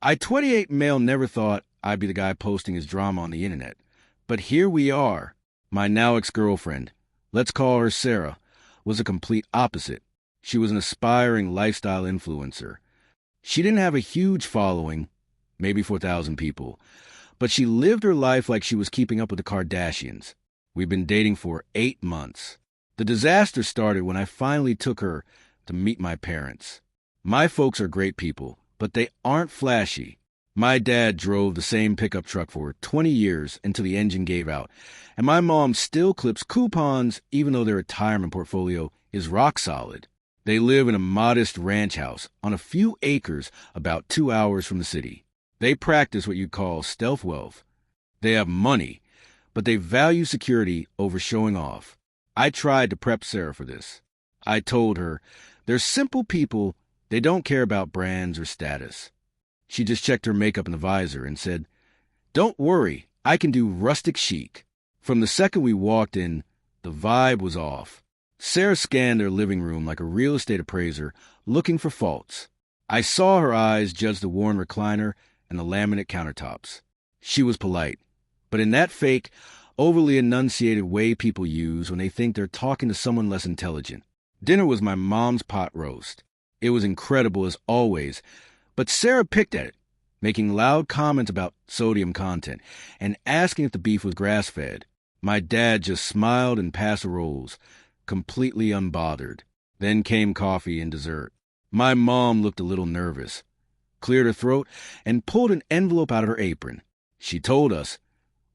I, 28 male, never thought I'd be the guy posting his drama on the internet. But here we are. My now ex-girlfriend, let's call her Sarah, was a complete opposite. She was an aspiring lifestyle influencer. She didn't have a huge following, maybe 4,000 people, but she lived her life like she was keeping up with the Kardashians. We've been dating for 8 months. The disaster started when I finally took her to meet my parents. My folks are great people, but they aren't flashy. My dad drove the same pickup truck for 20 years until the engine gave out, and my mom still clips coupons even though their retirement portfolio is rock solid. They live in a modest ranch house on a few acres about 2 hours from the city. They practice what you'd call stealth wealth. They have money, but they value security over showing off. I tried to prep Sarah for this. I told her, they're simple people, they don't care about brands or status. She just checked her makeup in the visor and said, "Don't worry, I can do rustic chic." From the second we walked in, the vibe was off. Sarah scanned their living room like a real estate appraiser looking for faults. I saw her eyes judge the worn recliner and the laminate countertops. She was polite, but in that fake, overly enunciated way people use when they think they're talking to someone less intelligent. Dinner was my mom's pot roast. It was incredible as always, but Sarah picked at it, making loud comments about sodium content and asking if the beef was grass-fed. My dad just smiled and passed the rolls, completely unbothered. Then came coffee and dessert. My mom looked a little nervous, cleared her throat, and pulled an envelope out of her apron. She told us,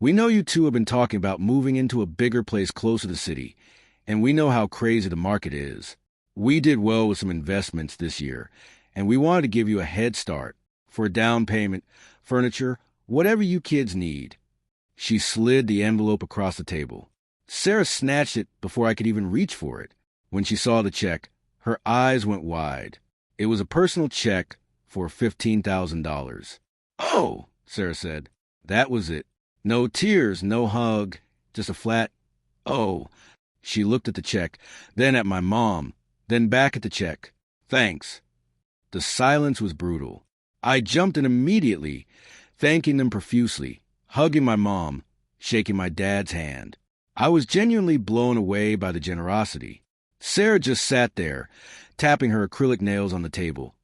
"We know you two have been talking about moving into a bigger place closer to the city, and we know how crazy the market is. We did well with some investments this year, and we wanted to give you a head start for a down payment, furniture, whatever you kids need." She slid the envelope across the table. Sarah snatched it before I could even reach for it. When she saw the check, her eyes went wide. It was a personal check for $15,000. "Oh," Sarah said. That was it. No tears, no hug, just a flat, "Oh." She looked at the check, then at my mom, then back at the check. "Thanks." The silence was brutal. I jumped in immediately, thanking them profusely, hugging my mom, shaking my dad's hand. I was genuinely blown away by the generosity. Sarah just sat there, tapping her acrylic nails on the table,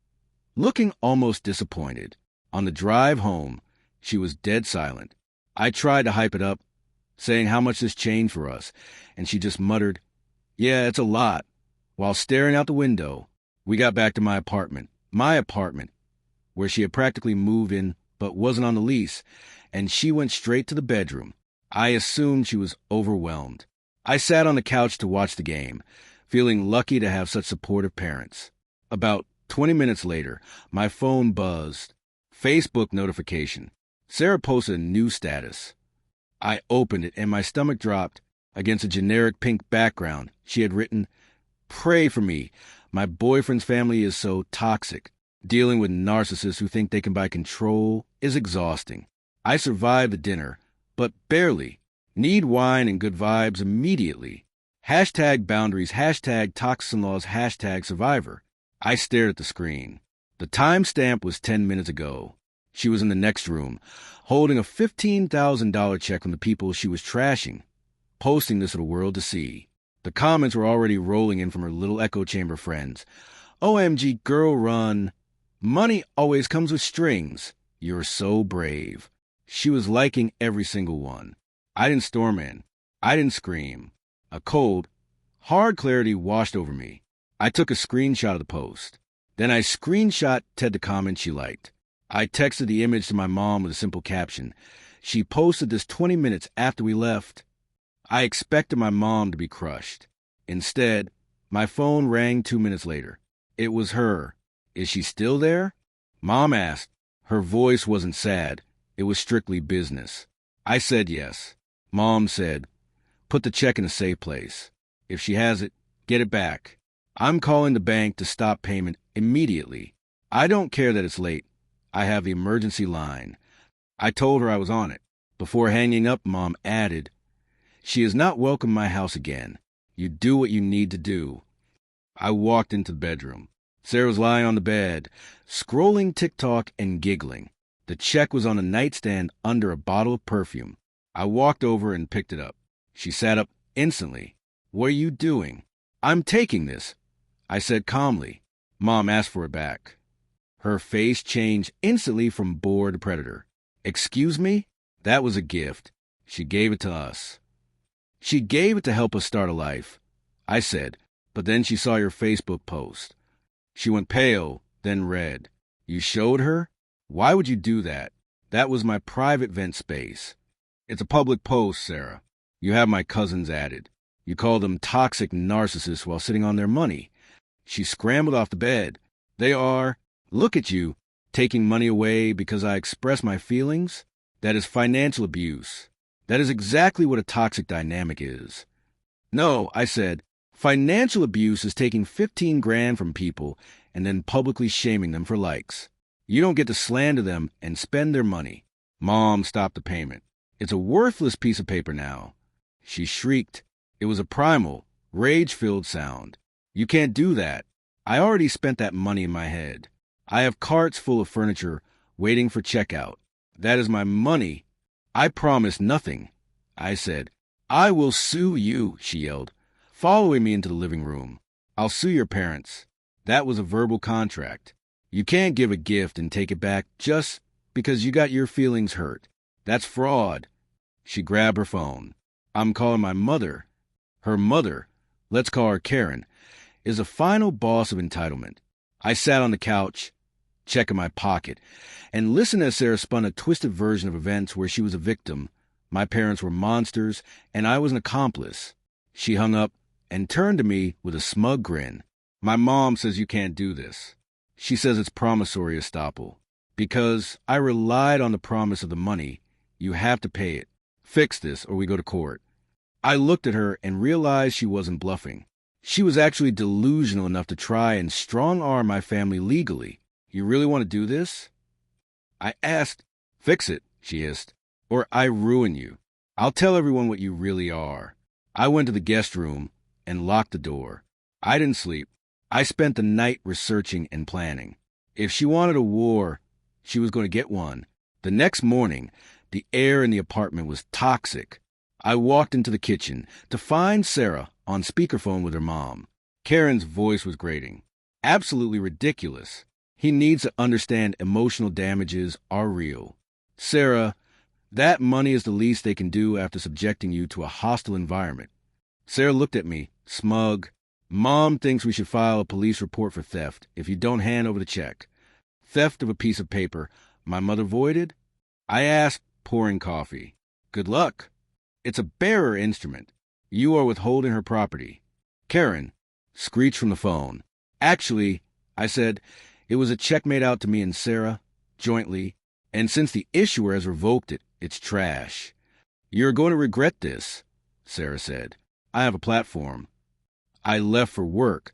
looking almost disappointed. On the drive home, she was dead silent. I tried to hype it up, saying how much this changed for us, and she just muttered, "Yeah, it's a lot," while staring out the window. We got back to my apartment, where she had practically moved in but wasn't on the lease, and she went straight to the bedroom. I assumed she was overwhelmed. I sat on the couch to watch the game, feeling lucky to have such supportive parents. About 20 minutes later, my phone buzzed. Facebook notification. Sarah posted a new status. I opened it and my stomach dropped. Against a generic pink background, she had written, "Pray for me. My boyfriend's family is so toxic. Dealing with narcissists who think they can buy control is exhausting. I survived the dinner, but barely. Need wine and good vibes immediately. Hashtag boundaries, hashtag toxic in-laws, hashtag survivor." I stared at the screen. The timestamp was 10 minutes ago. She was in the next room, holding a $15,000 check from the people she was trashing, posting this to the world to see. The comments were already rolling in from her little echo chamber friends. "OMG, girl, run. Money always comes with strings. You're so brave." She was liking every single one. I didn't storm in. I didn't scream. A cold, hard clarity washed over me. I took a screenshot of the post. Then I screenshot Ted the comment she liked. I texted the image to my mom with a simple caption. She posted this 20 minutes after we left. I expected my mom to be crushed. Instead, my phone rang 2 minutes later. It was her. "Is she still there?" Mom asked. Her voice wasn't sad. It was strictly business. I said yes. Mom said, "Put the check in a safe place. If she has it, get it back. I'm calling the bank to stop payment immediately. I don't care that it's late. I have the emergency line." I told her I was on it. Before hanging up, Mom added, "She is not welcome in my house again. You do what you need to do." I walked into the bedroom. Sarah was lying on the bed, scrolling TikTok and giggling. The check was on a nightstand under a bottle of perfume. I walked over and picked it up. She sat up instantly. "What are you doing?" "I'm taking this," I said calmly. Mom asked for it back. Her face changed instantly from bored to predator. "Excuse me?" "That was a gift. She gave it to us." "She gave it to help us start a life," I said, but then she saw your Facebook post. She went pale, then red. "You showed her? Why would you do that? That was my private vent space." "It's a public post, Sarah. You have my cousins added. You call them toxic narcissists while sitting on their money." She scrambled off the bed. "They are. Look at you, taking money away because I express my feelings? That is financial abuse. That is exactly what a toxic dynamic is." "No," I said. "Financial abuse is taking 15 grand from people and then publicly shaming them for likes. You don't get to slander them and spend their money." Mom stopped the payment. "It's a worthless piece of paper now." She shrieked. It was a primal, rage-filled sound. "You can't do that. I already spent that money in my head. I have carts full of furniture waiting for checkout. That is my money. I promise nothing." I said. "I will sue you," she yelled, following me into the living room. "I'll sue your parents. That was a verbal contract. You can't give a gift and take it back just because you got your feelings hurt. That's fraud." She grabbed her phone. "I'm calling my mother." Her mother, let's call her Karen, is a final boss of entitlement. I sat on the couch, check in my pocket, and listened as Sarah spun a twisted version of events where she was a victim, my parents were monsters, and I was an accomplice. She hung up and turned to me with a smug grin. "My mom says you can't do this. She says it's promissory estoppel. Because I relied on the promise of the money, you have to pay it. Fix this or we go to court." I looked at her and realized she wasn't bluffing. She was actually delusional enough to try and strong-arm my family legally. "You really want to do this?" I asked. "Fix it," she hissed, "or I ruin you. I'll tell everyone what you really are." I went to the guest room and locked the door. I didn't sleep. I spent the night researching and planning. If she wanted a war, she was going to get one. The next morning, the air in the apartment was toxic. I walked into the kitchen to find Sarah on speakerphone with her mom. Karen's voice was grating. "Absolutely ridiculous. He needs to understand emotional damages are real. Sarah, that money is the least they can do after subjecting you to a hostile environment." Sarah looked at me, smug. "Mom thinks we should file a police report for theft if you don't hand over the check." Theft of a piece of paper my mother voided? I asked, pouring coffee. "Good luck. It's a bearer instrument. You are withholding her property." Karen screeched from the phone. "Actually," I said, "it was a check made out to me and Sarah, jointly, and since the issuer has revoked it, it's trash." "You're going to regret this," Sarah said. "I have a platform." I left for work,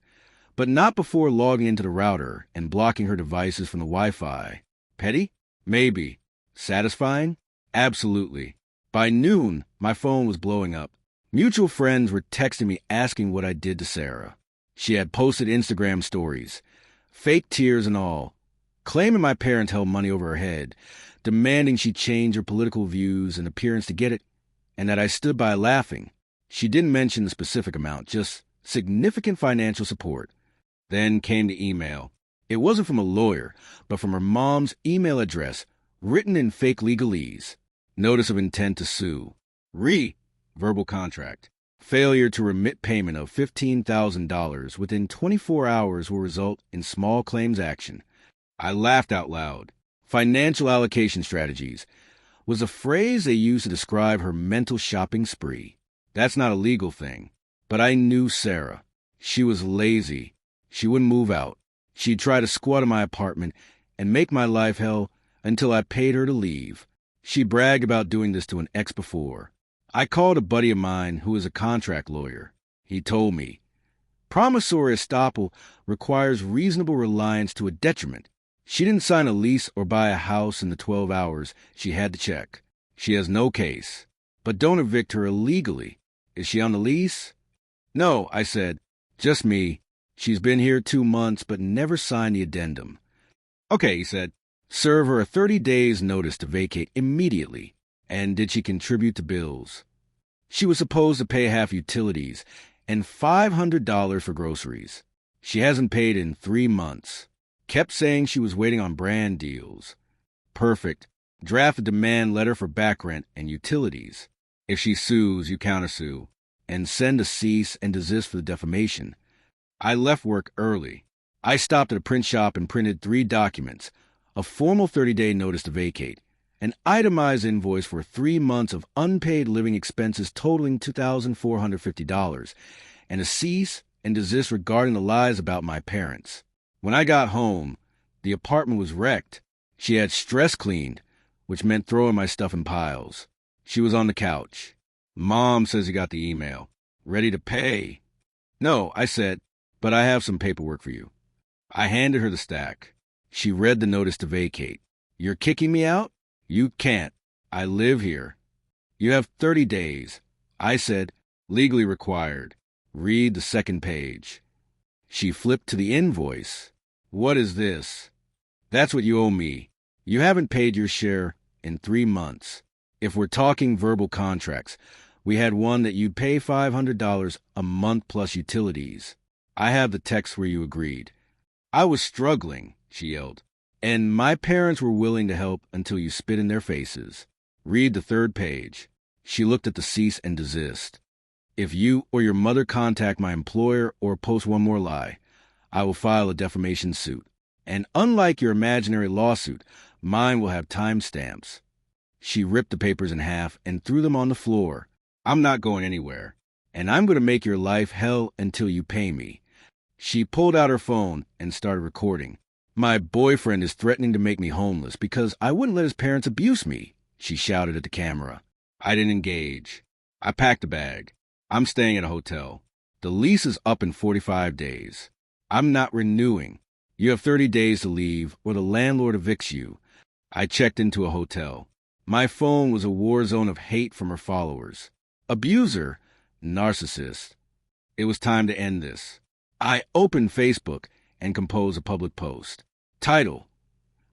but not before logging into the router and blocking her devices from the Wi-Fi. Petty? Maybe. Satisfying? Absolutely. By noon, my phone was blowing up. Mutual friends were texting me asking what I did to Sarah. She had posted Instagram stories, fake tears and all, claiming my parents held money over her head, demanding she change her political views and appearance to get it, and that I stood by laughing. She didn't mention the specific amount, just significant financial support. Then came the email. It wasn't from a lawyer, but from her mom's email address, written in fake legalese. Notice of intent to sue. Verbal contract. Failure to remit payment of $15,000 within 24 hours will result in small claims action. I laughed out loud. Financial allocation strategies was a phrase they used to describe her mental shopping spree. That's not a legal thing. But I knew Sarah. She was lazy. She wouldn't move out. She'd try to squat in my apartment and make my life hell until I paid her to leave. She bragged about doing this to an ex before. I called a buddy of mine who is a contract lawyer. He told me, promissory estoppel requires reasonable reliance to a detriment. She didn't sign a lease or buy a house in the 12 hours she had to check. She has no case. But don't evict her illegally. Is she on the lease? No, I said. Just me. She's been here 2 months but never signed the addendum. Okay, he said. Serve her a 30 days notice to vacate immediately. And did she contribute to bills? She was supposed to pay half utilities and $500 for groceries. She hasn't paid in 3 months. Kept saying she was waiting on brand deals. Perfect. Draft a demand letter for back rent and utilities. If she sues, you countersue. And send a cease and desist for the defamation. I left work early. I stopped at a print shop and printed 3 documents, a formal 30-day notice to vacate, an itemized invoice for 3 months of unpaid living expenses totaling $2,450, and a cease and desist regarding the lies about my parents. When I got home, the apartment was wrecked. She had stress cleaned, which meant throwing my stuff in piles. She was on the couch. Mom says you got the email. Ready to pay. No, I said, but I have some paperwork for you. I handed her the stack. She read the notice to vacate. You're kicking me out? You can't. I live here. You have 30 days. I said, legally required. Read the second page. She flipped to the invoice. What is this? That's what you owe me. You haven't paid your share in 3 months. If we're talking verbal contracts, we had one that you'd pay $500 a month plus utilities. I have the text where you agreed. I was struggling, she yelled, and my parents were willing to help until you spit in their faces. Read the third page. She looked at the cease and desist. If you or your mother contact my employer or post one more lie, I will file a defamation suit. And unlike your imaginary lawsuit, mine will have timestamps. She ripped the papers in half and threw them on the floor. I'm not going anywhere, and I'm going to make your life hell until you pay me. She pulled out her phone and started recording. My boyfriend is threatening to make me homeless because I wouldn't let his parents abuse me, she shouted at the camera. I didn't engage. I packed a bag. I'm staying at a hotel. The lease is up in 45 days. I'm not renewing. You have 30 days to leave or the landlord evicts you. I checked into a hotel. My phone was a war zone of hate from her followers. Abuser, narcissist. It was time to end this. I opened Facebook and composed a public post. Title: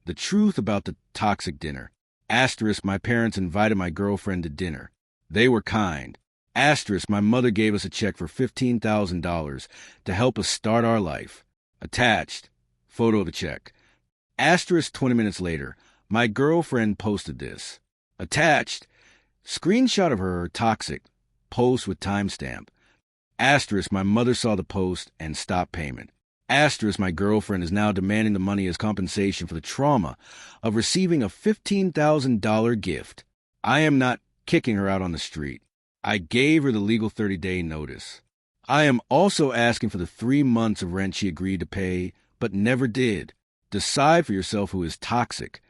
The Truth About the Toxic Dinner. Asterisk, my parents invited my girlfriend to dinner. They were kind. Asterisk, my mother gave us a check for $15,000 to help us start our life. Attached, photo of the check. Asterisk, 20 minutes later, my girlfriend posted this. Attached, screenshot of her toxic, post with timestamp. Asterisk, my mother saw the post and stopped payment. Asterisk, my girlfriend is now demanding the money as compensation for the trauma of receiving a $15,000 gift. I am not kicking her out on the street. I gave her the legal 30-day notice. I am also asking for the 3 months of rent she agreed to pay, but never did. Decide for yourself who is toxic.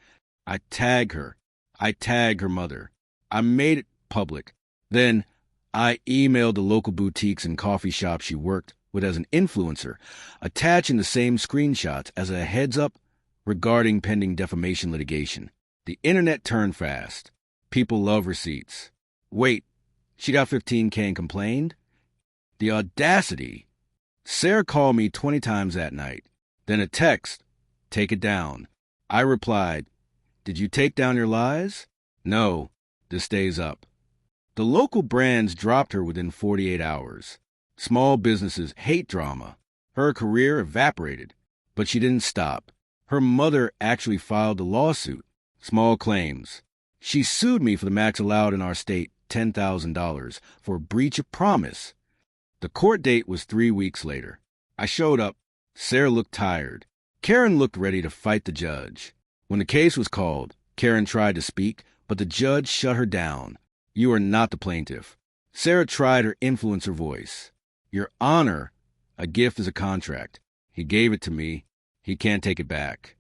I tag her. I tagged her mother. I made it public. Then I emailed the local boutiques and coffee shops she worked with as an influencer, attaching the same screenshots as a heads-up regarding pending defamation litigation. The internet turned fast. People love receipts. Wait, she got $15K and complained? The audacity. Sarah called me 20 times that night. Then a text, take it down. I replied, did you take down your lies? No, this stays up. The local brands dropped her within 48 hours. Small businesses hate drama. Her career evaporated, but she didn't stop. Her mother actually filed a lawsuit. Small claims. She sued me for the max allowed in our state, $10,000, for breach of promise. The court date was 3 weeks later. I showed up. Sarah looked tired. Karen looked ready to fight the judge. When the case was called, Karen tried to speak, but the judge shut her down. You are not the plaintiff. Sarah tried her influencer voice. Your Honor, a gift is a contract. He gave it to me. He can't take it back.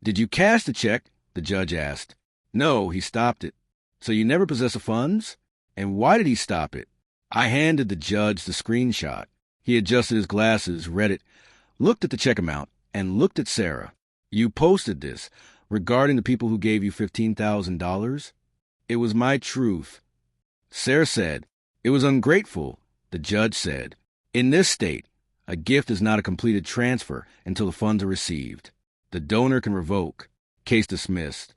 Did you cash the check? The judge asked. No, he stopped it. So you never possess the funds? And why did he stop it? I handed the judge the screenshot. He adjusted his glasses, read it, looked at the check amount, and looked at Sarah. You posted this regarding the people who gave you $15,000? It was my truth. Sarah said, it was ungrateful. The judge said, in this state, A gift is not a completed transfer until the funds are received. The donor can revoke. Case dismissed.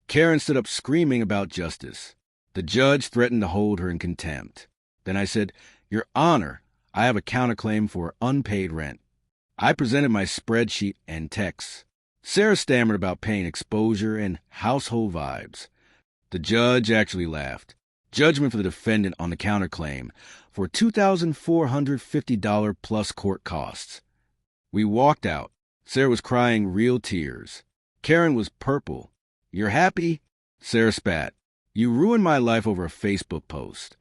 Karen stood up screaming about justice. The judge threatened to hold her in contempt. Then I said, "Your Honor, I have a counterclaim for unpaid rent." I presented my spreadsheet and texts. Sarah stammered about paying exposure and household vibes. The judge actually laughed. Judgment for the defendant on the counterclaim for $2,450 plus court costs. We walked out. Sarah was crying real tears. Karen was purple. "You're happy?" Sarah spat. "You ruined my life over a Facebook post."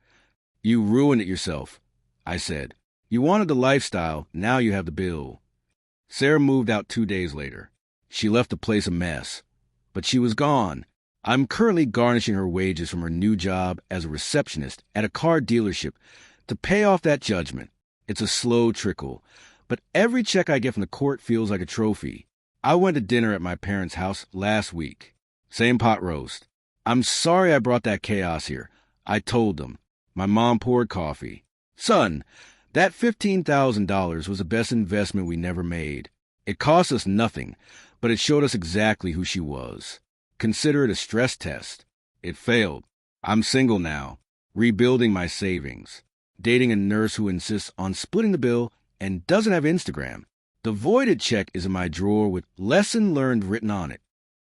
"You ruined it yourself," I said. "You wanted the lifestyle, now you have the bill." Sarah moved out 2 days later. She left the place a mess. But she was gone. I'm currently garnishing her wages from her new job as a receptionist at a car dealership to pay off that judgment. It's a slow trickle, but every check I get from the court feels like a trophy. I went to dinner at my parents' house last week. Same pot roast. "I'm sorry I brought that chaos here," I told them. My mom poured coffee. "Son, that $15,000 was the best investment we never made. It cost us nothing, but it showed us exactly who she was. Consider it a stress test. It failed. I'm single now, rebuilding my savings, dating a nurse who insists on splitting the bill and doesn't have Instagram. The voided check is in my drawer with lesson learned written on it.